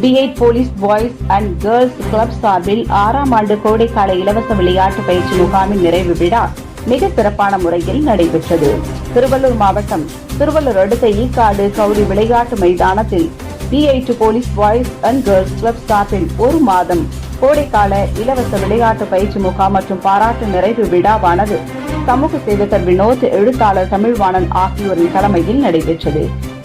B8 police boys and girls club சார்பில் 6ஆம் ஆண்டு கோடைக்கால இலவச விளையாட்டு பயிற்சி முகாமின் நிறைவு விழா மிக சிறப்பான முறையில் நடைபெற்றது. திருவள்ளூர் மாவட்டம் திருவள்ளூர் அடுத்த ஈக்காடு கவுரி விளையாட்டு மைதானத்தில் B8 police boys and girls club சார்பில் 1 மாதம் கோடைக்கால இலவச விளையாட்டு பயிற்சி முகாம் மற்றும் பாராட்டு நிறைவு விழாவானது சமூக சேவகர் வினோத், எழுத்தாளர் தமிழ்வாணன் ஆகியோரின் தலைமையில் நடைபெற்றது.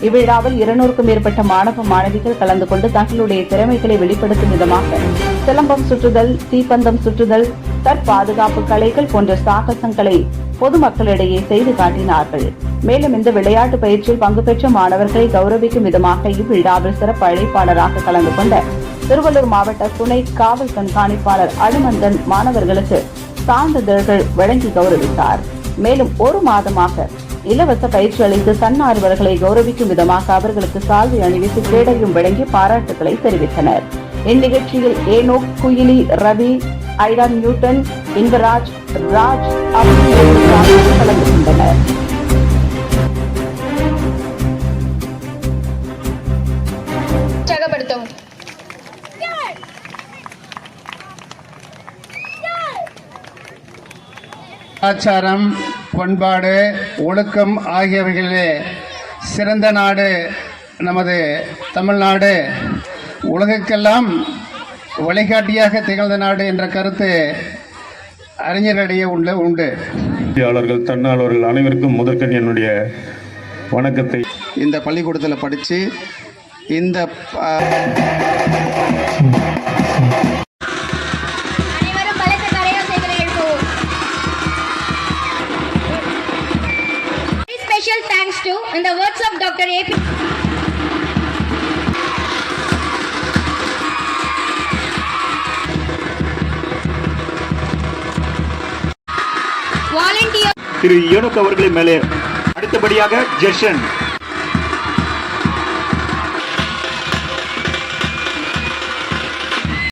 இவ்விழாவில் 200க்கும் மேற்பட்ட மாணவ மாணவிகள் கலந்து கொண்டு தங்களுடைய திறமைகளை வெளிப்படுத்தும் விதமாக சிலம்பம் சுற்றுதல், தீப்பந்தம் சுற்றுதல், தற்பாதுகாப்பு கலைகள் போன்ற சாகசங்களை பொதுமக்களிடையே செய்து காட்டினார்கள். மேலும் இந்த விளையாட்டு பயிற்சியில் பங்கு பெற்ற மாணவர்களை கௌரவிக்கும் விதமாக இவ்விழாவில் சிறப்பு அழைப்பாளராக கலந்து கொண்ட திருவள்ளூர் மாவட்ட துணை காவல் கண்காணிப்பாளர் அனுமந்தன் மாணவர்களுக்கு சான்றிதழ்கள் வழங்கி கௌரவித்தார். மேலும் 1 மாதமாக இலவச பயிற்சி அளித்து தன்னார்வலர்களை கௌரவிக்கும் விதமாக அவர்களுக்கு சால்வை அணிவித்து கேடயம் வழங்கி பாராட்டுகளை தெரிவித்தனர். இந்நிகழ்ச்சியில் ஏனோக், குயிலி, ரவி, ஐடா நியூட்டன், இன்பராஜ், ராஜ் ஆகியோர் கலந்து கொண்டனர். கலாச்சாரம், பண்பாடு, ஒழுக்கம் ஆகியவைகளிலே சிறந்த நாடு நமது தமிழ்நாடு. உலகுக்கெல்லாம் வழிகாட்டியாக திகழ்ந்த நாடு என்ற கருத்து அறிஞரிடையே உண்டு. தன்னாளர்கள் அனைவருக்கும் முதற்கண் என்னுடைய வணக்கத்தை. இந்த பள்ளிக்கூடத்தில் படித்து இந்த Special thanks to, in the words of Dr. A.P. Thiru Enoch அவர்களின் மேலே அடுத்தபடியாக ஜெர்ஷன்